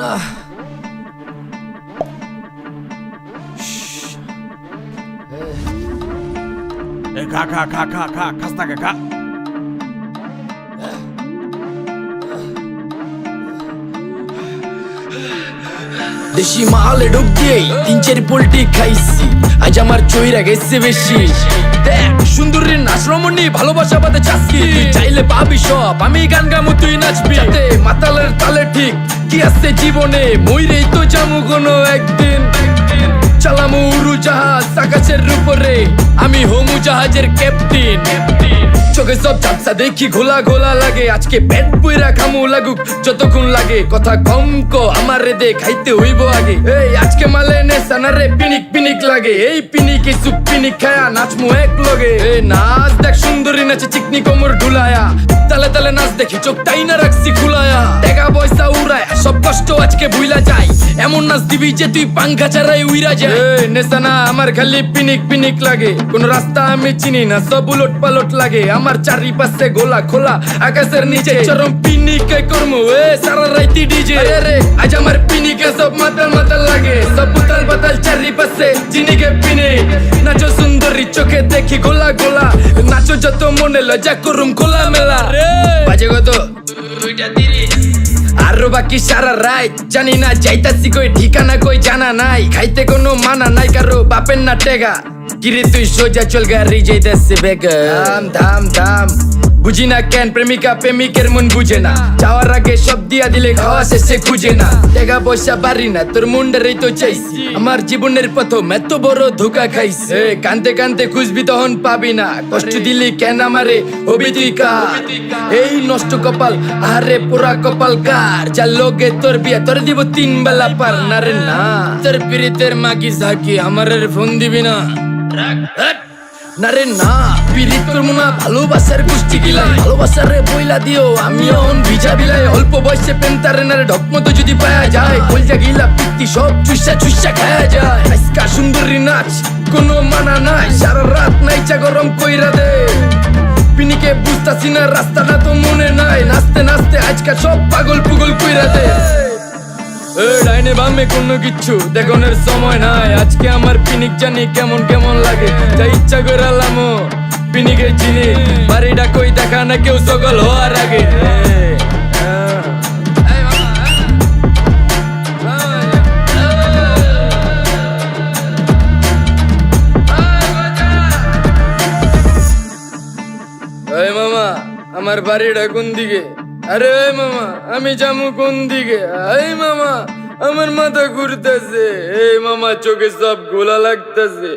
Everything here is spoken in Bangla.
না খা খা খা খা খা খাস্তা খা। দেশি মালে ডুব দিয়ে 3-4 পোল্টি খাইছি, আজ আমার চইরা গেছে বেশি। দেখ সুন্দরীর নাচ রমণী, ভালোবাসা বাদে চাচ্ছি, তুই চাইলে পাবি সব, আমি গান গামু তুই নাচবি। মাতালের তালে ঠিক কি আছে জীবনে, মইরেই তো জামু কোনো একদিন। চালামু উড়োজাহাজ আকাশের উপরে, আমি হমু জাহাজের ক্যাপ্টেন। চোখে সব ঝাপসা দেখি ঘোলা ঘোলা লাগে, আজকে পেট পুইরা খামু লাগুক যতক্ষণ লাগে। কথা কম কো আমারে দে খাইতে হইব আগে, এই আজকে মালে নেশা না রে পিনিক পিনিক লাগে। এই পিনিকে সুপ পিনিক খায়া নাচমু এক লগে। এই নাচ দেখ সুন্দরী নাচে চিকনি কোমর ঢুলায়া, তালে তালে নাচ দেখি চোখ তাই না রাখছি খুলায়া। টাকা পয়সা উড়ায় সব কষ্ট আজকে ভুইলা যায়, এমন নাচ দিবি যে তুই পাঙ্খা ছাড়াই উইরা যায়। নেশা না আমার খালি পিনিক পিনিক লাগে, কোন রাস্তা আমি চিনি না সব উলট পালট লাগে। আমার চারিপাশে গোলা খোলা আকাশের নিচে, চরম পিনিকে করমু সারা রাইতি ডিজে। রে আজ আমার পিনিকে সব মাতাল মাতাল লাগে, সব উতাল পাতাল চারিপাশে চিনিকে পিনে। নাচো সুন্দরী চোখে দেখি গোলা গোলা, নাচো যত মনে লজা করুম খোলা মেলা। বাজে কত 2:30, আরো বাকি সারা রাত জানি না যাইতাছি কই, ঠিকানা কই জানা নাই। খাইতে কোনো মানা নাই কারো বাপের না টেগা, কিরে তুই সোজা চল গাড়ি যাইতাছে বেগা। ধাম ধাম ধাম বুঝি না কেন প্রেমিকা প্রেমিকের মন বুঝে না, যাওয়ার আগে সব দিয়া দিলে খাওয়া শেষে খুঁজে না। টাকা পয়সা বাড়ি না তোর মুন্ডারেই তো চাইছি, আমার জীবনের প্রথম এত বড় ধোকা খাইছে। কানতে কানতে খুঁজবি তখন পাবি না, কষ্ট দিলি কেন আমারে হবি তুই কার। এই নষ্ট কপাল আরে পোড়া কপাল কার, যার লোকে তোর বিয়া তোর দিব 3 বেলা পার। না রে না তোর পিরিতের মাগি ঝাঁকি আমারে ফোন দিবি না। না রে না পিরিত করবো না, ভালোবাসার গোষ্ঠী গিলাই, ভালোবাসার রে বইলা দিও আমিও ভিজা বিলাই। অল্প বয়সে পেন্তারে না রে ঢকমতো যদি পায়া যায়, কলজা গিলা পিত্তি সব চুষা চুষা খায়া যায়। আজকা সুন্দরী নাচ কোনো মানা নাই, সারা রাত নাইচা গরম কইরা দে। পিনিকে বুঝতাছি না রাস্তাটা তো মনে নাই, নাচতে নাচতে আজকা সব পাগল পুগল কইরা দে। ডাইনে বামে কোনো কিচ্ছু দেখনের সময় নাই, আজকে আমার পিনিক জানি কেমন কেমন লাগে। যা ইচ্ছা করে লামো পিনিকে চিনি, বাড়িটা কই দেখা না কেউ সকল হওয়ার আগে। এই মামা আমার বাড়িটা কোন দিকে? আরে মামা আমি যামু কোন দিকে? এই মামা আমার মাথা ঘুরতেছে, এই মামা চোখে সব গোলা লাগতেছে।